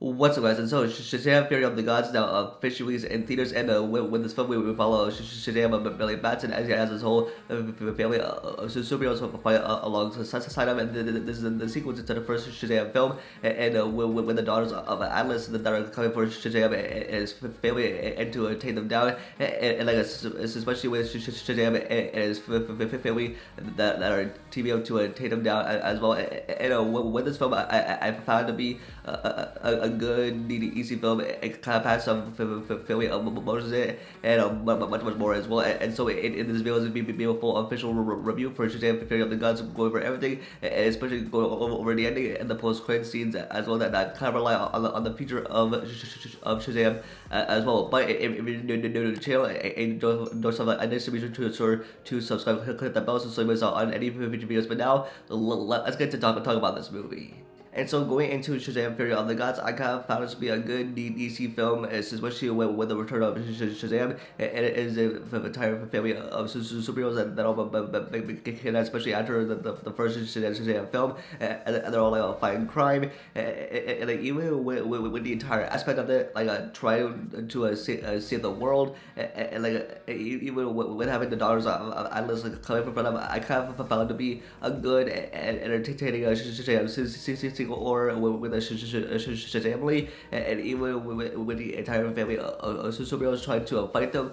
What's up, guys? And so Shazam Fury of the Gods now officially released in theaters, and with this film we follow Shazam Billy Batson as he has his whole family superheroes fight alongside him, and this is the sequel to the first Shazam film, and with the daughters of Atlas that are coming for Shazam and his family and to take them down, and like especially with Shazam and his family that are teaming up to take them down as well, and with this film I found it to be a good, easy film. It kind of has some feeling of emotions in it, and much more as well. And so in this video is going to be a full official review for Shazam Fury of the Gods, go over everything, and especially go over the ending and the post-credit scenes as well. That kind of rely on the future of Shazam as well. But if you're new to the channel and don't stuff like this, be sure to subscribe, click that bell so you miss out on any future videos. But now let's get to talk about this movie. And so going into Shazam Fury of the Gods, I kind of found it to be a good DC film, especially with the return of Shazam. And it is an entire family of superheroes that all begin, especially after the first Shazam film, and they're all like fighting crime, and like, even with the entire aspect of it, like trying to save the world, and like even with having the daughters of Atlas coming from front of them, I kind of found it to be a good and entertaining Shazam or with the Shazam, and even with the entire family of superheroes trying to fight them.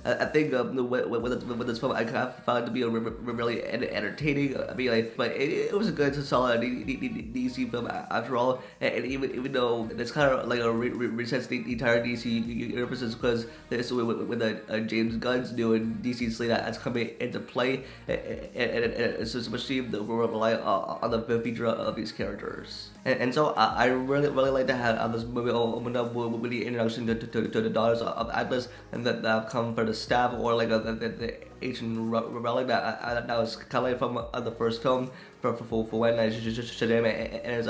I think with this film, I kind of found it to be really entertaining. I mean, like, but it was a good, solid DC film after all. And even though it's kind of like a resets the entire DC universe, because this with the James Gunn's new DC slate that's coming into play, and especially we're relying on the feature of these characters. And so I really like to have this movie opened up with the introduction to the daughters of Atlas, and that have come for the staff, or like the ancient relic that was kind of like from the first film for when Shazam and his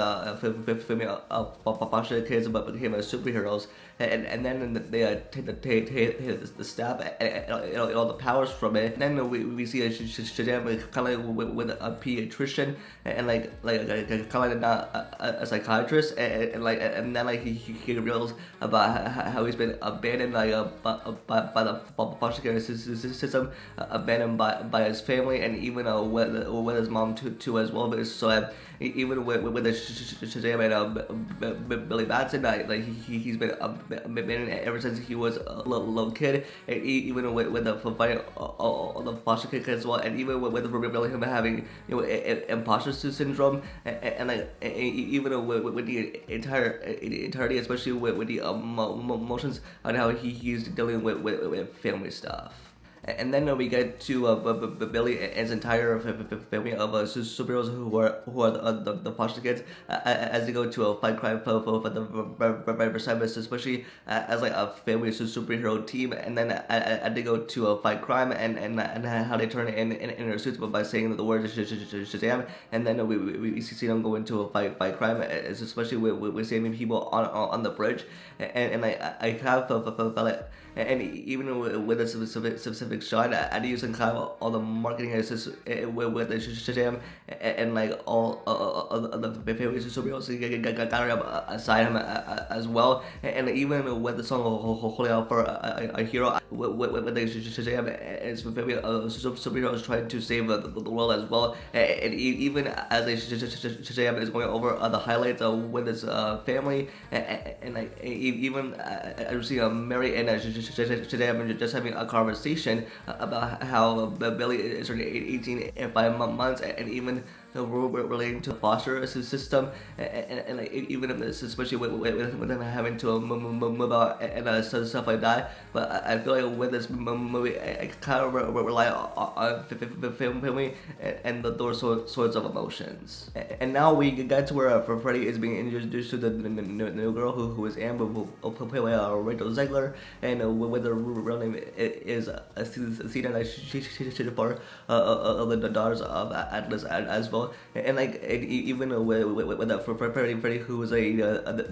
family of foster kids but became superheroes, and then they take the staff and all the powers from it. And then we see Shazam kind of like with a pediatrician and like kind of like not a psychiatrist, and then like he reveals about how he's been abandoned by the foster care system, abandoned by his family, and even with his mom too as well. But so even with the Shazam and Billy Batson, like he's been abandoned ever since he was a little kid, and even with the fighting all the foster kids as well, and even with really him having imposter syndrome, and like even with the entirety, especially with the emotions on how he's dealing with family stuff. And then we get to Billy and his entire family of superheroes who are the foster kids as they go to fight crime for the very first time, especially as like a family superhero team. And then they go to fight crime and how they turn in their suits by saying the word Shazam. And then we see them go into a fight crime, especially with saving people on the bridge. And I have felt like. And even with a specific shot, I use kind of all the marketing assist with the Shazam and like all the favorite superheroes got up aside him as well. And even with the song "Holding Out for a Hero," with the Shazam and his favorite superheroes trying to save the world as well. And even as Shazam is going over the highlights with his family, and like even I see Mary and Shazam just having a conversation about how Billy is turning 18 in 5 months, and even relating to the foster system, and like even in this, especially with them having to move out and stuff like that. But I feel like with this movie, I kind of rely on family and those sorts of emotions. And now we get to where Freddy is being introduced to the new girl who is Amber, who played by Rachel Zegler, and with her real name is Athena, like she's part of the daughters of Atlas as well. And like even with that Freddy, who was a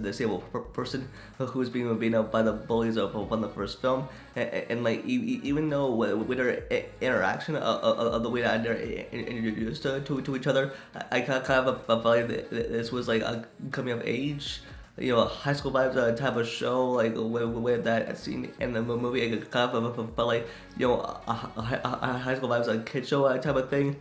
disabled person who was being beaten up by the bullies from the first film, and like even though with their interaction of the way that they're introduced to each other, I kind of felt like this was like a coming of age high school vibes type of show, like with that scene in the movie. It kind of felt like a high school vibes kid show type of thing.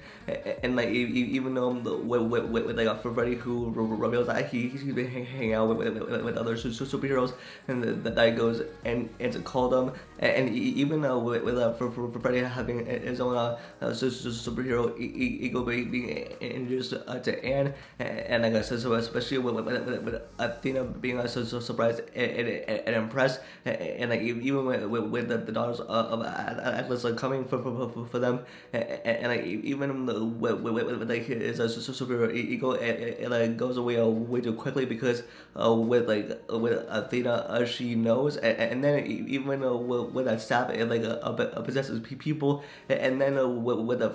And like even though with like Freddy, who reveals that he's been hanging out with other superheroes, and that goes and to call them, and even with Freddy having his own superhero ego being introduced to Anne, and like I said, so especially with Athena being so surprised and impressed, and like even with the daughters of Atlas coming for them, and like even with like his superhero ego, it like goes away way too quickly because with Athena, she knows, and then even with that staff, it like possesses people, and then with the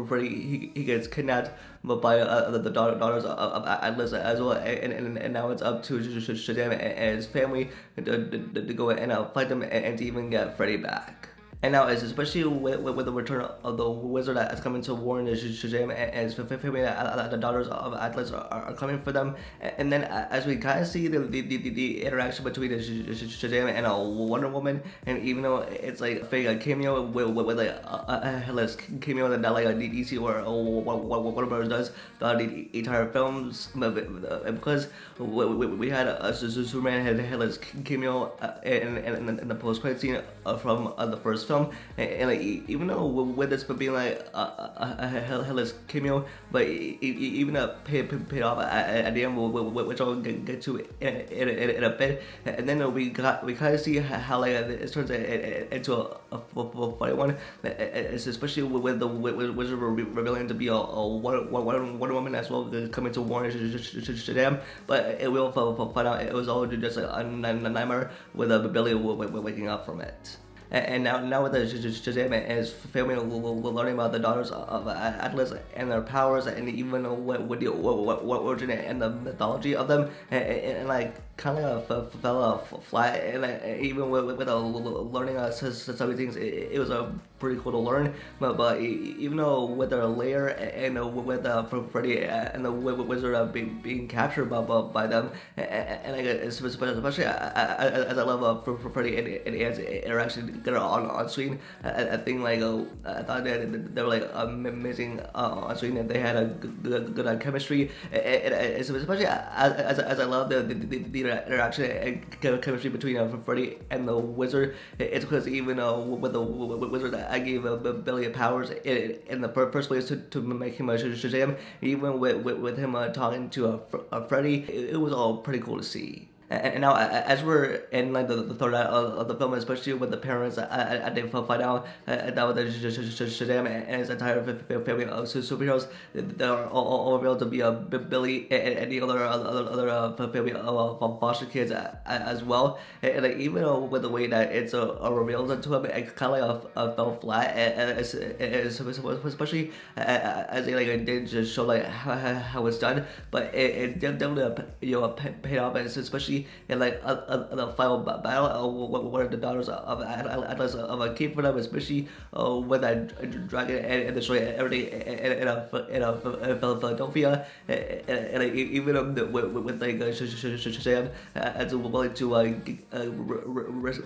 Freddy, he gets kidnapped by the daughters of Atlas as well, and now it's up to Shazam and his family to go and fight them and to even get Freddy back. And now, especially with the return of the wizard that's coming to warn Shazam and his family that the daughters of Atlas are coming for them. And then as we kind of see the interaction between Shazam and Wonder Woman, and even though it's like a fake cameo with like a headless cameo that like DC or Warner Brothers does throughout the entire films, because we had a Superman headless cameo in the post-credit scene from the first film, and like even though with this being like a headless cameo, but even paid off at the end, which I'll get to in a bit, and then we kind of see how like it turns into a funny one, especially with the wizard revealing to be a Wonder Woman as well, coming to warn Shazam, but it will find out it was all just a nightmare with Billy waking up from it. And now with the Shazam and his family learning about the daughters of Atlas and their powers, and even what origin and the mythology of them, and like kind of fell flat, and even with learning some things, it was pretty cool to learn. But even though with their lair and with Freddy and the wizard being captured by them, and I guess especially as I love Freddy and Anne's interaction on screen, I think like I thought they were like amazing on screen, and they had a good chemistry, and especially as I love the interaction and chemistry between Freddy and the wizard. It's because even with the wizard, I gave Billy powers in the first place to make him a Shazam. Even with him talking to Freddy, it was all pretty cool to see. And now, as we're in like the third act of the film, especially with the parents, they find out that with Shazam and his entire family of superheroes, they're all revealed to be Billy and the other family of foster kids as well. And like, even with the way that it's revealed to him, it kind of like fell flat, and especially as they like did just show like how it's done, but it definitely paid off, especially in like the final battle, one of the daughters of Atlas came for them, especially with that dragon and destroy everything in Philadelphia, and like, even with like Shazam as willing to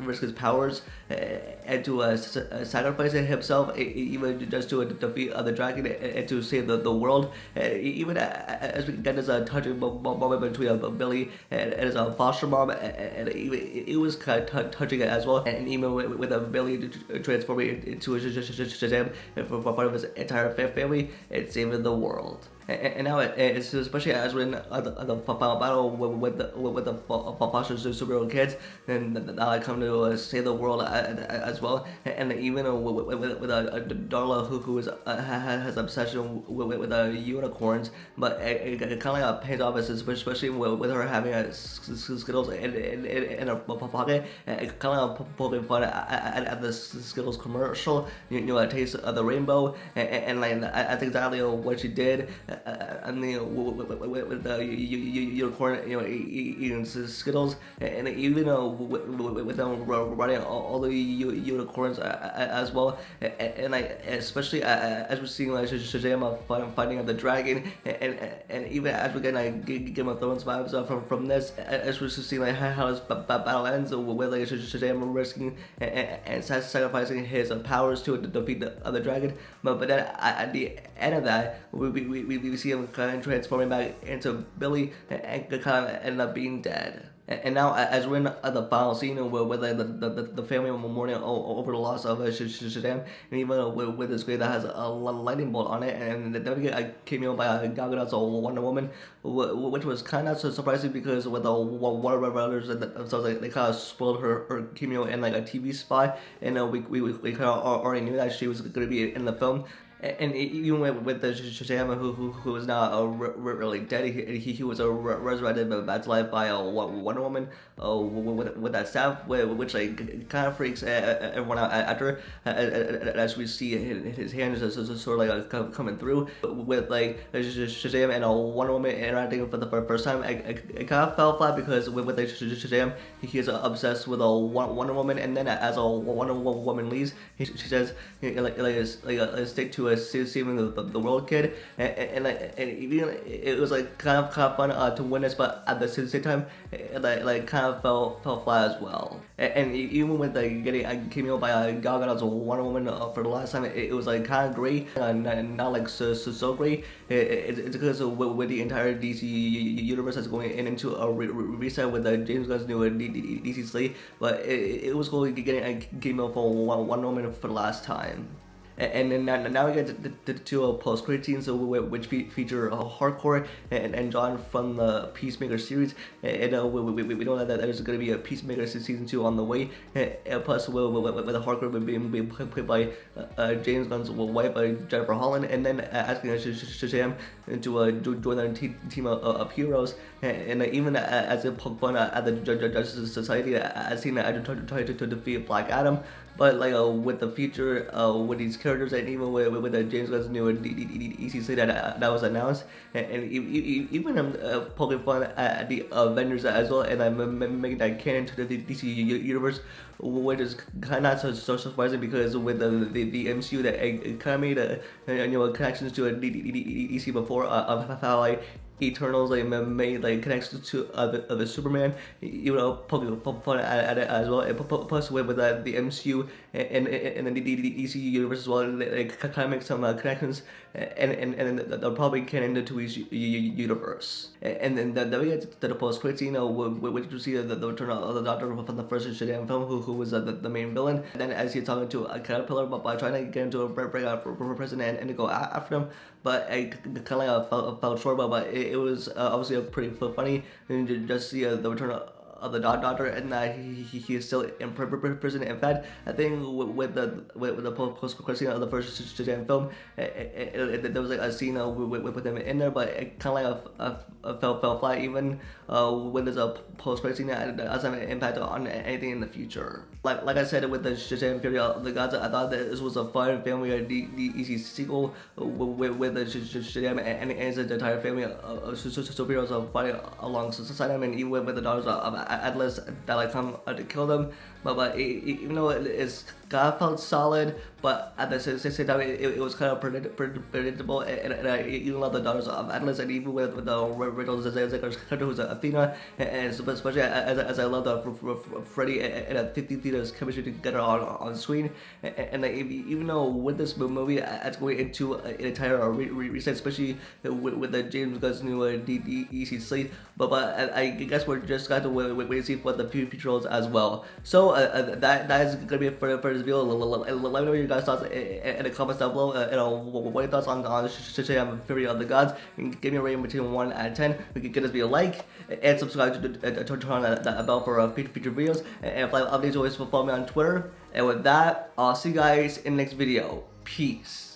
risk his powers and to sacrifice himself, even just to defeat the dragon and to save the world. Even as we get this touching moment between Billy and his foster mom, and it was kind of touching as well. And even with Billy transforming into Shazam for part of his entire family and saving the world. And now it's especially as we're in the final battle with the foster superhero kids, and now I come to save the world as well. And even with Darla who has obsession with unicorns, but it kind of pays off, especially with her having Skittles in her pocket, and kind of poking fun at the Skittles commercial. A taste of the rainbow, and like that's exactly what she did. and with the unicorn, eating Skittles, and even with them running all the unicorns as well, and especially as we're seeing Shazam fighting the dragon, and even as we're getting Game of Thrones vibes from this, as we're seeing how this battle ends with Shazam risking and sacrificing his powers to defeat the dragon, but then at the end of that, we see him kind of transforming back into Billy and kind of end up being dead. And now, as we're in the final scene where the family mourning over the loss of Shazam, and even with this grave that has a lightning bolt on it, and then we get a cameo by Gal Gadot's Wonder Woman, which was kind of surprising because with the Warner Brothers themselves, they kind of spoiled her cameo in like a TV spot, and we kind of already knew that she was going to be in the film. And even with the Shazam, who is now really dead, he was resurrected back to life by a Wonder Woman with that staff, which like kind of freaks everyone out after, as we see his hands sort of like coming through with like Shazam and a Wonder Woman interacting for the first time. It kind of fell flat because with the Shazam, he is obsessed with a Wonder Woman, and then as a Wonder Woman leaves, she says stick to saving the world, kid, and even it was like kind of fun to witness, but at the same time, it kind of fell flat as well. And even with getting a cameo by Gal Gadot's Wonder Woman for the last time, it was like kind of great, not like so great. It's because with the entire DC universe that's going into a reset with James Gunn's new DC slate, but it was cool getting a cameo for Wonder Woman for the last time. And then now we get to a post-credit scenes which feature Hardcore and John from the Peacemaker series, and we know that there's going to be a Peacemaker season 2 on the way, plus with Hardcore being played by James Gunn's wife, Jennifer Holland, and then asking Shazam to join their team of heroes, and even as a poke fun at the Justice Society, as seen as trying to defeat Black Adam. But like with the future with these characters, and even with James Gunn's new DC slate that was announced, and even poking fun at the Avengers as well, and I'm making that canon to the DC universe, which is kind of not so surprising because with the MCU that it kind of made connections to a DC before of how like Eternals made connections to the Superman, poking fun at it as well. And plus with the MCU and the DC universe as well, they kind of make some connections, and they'll probably canon into each universe. And then we get to the post-credit scene, which you see the return of the Doctor from the first Shazam film, who was the main villain. And then as he's talking to a caterpillar, but by trying to get into a breakout for president and to go after him, but I kind of fell short, but it was obviously a pretty funny, and just see the return of the Doctor, and he is still in prison. In fact, I think with the post-credit scene of the first Shazam film, there was like a scene with him in there, but it kind of fell flat. Even when there's a post-credit scene, that doesn't have an impact on anything in the future. Like I said, with the Shazam Fury of the Gods, I thought that this was a fun family DC sequel with the Shazam and his entire family of superheroes fighting alongside him, and even with the daughters of Atlas that come to kill them. But even though it's kind of felt solid, but at the same time it was kind of predictable, and I even love the daughters of Atlas, and even with the original Zaga's character who's Athena, and especially as I love the Freddy and Theta's chemistry together on screen, and even though with this movie it's going into an entire reset, especially with the James Gunn's new DC slate, but I guess we're just got to wait to see what the future holds as well. So that is gonna be it for this video. Let me know your guys' thoughts in the comments down below. What are your thoughts on Shazam Fury of the Gods? Give me a rating between 1 and 10. We can get this video a like and subscribe to turn on that bell for future videos. And for updates, always follow me on Twitter. And with that, I'll see you guys in the next video. Peace.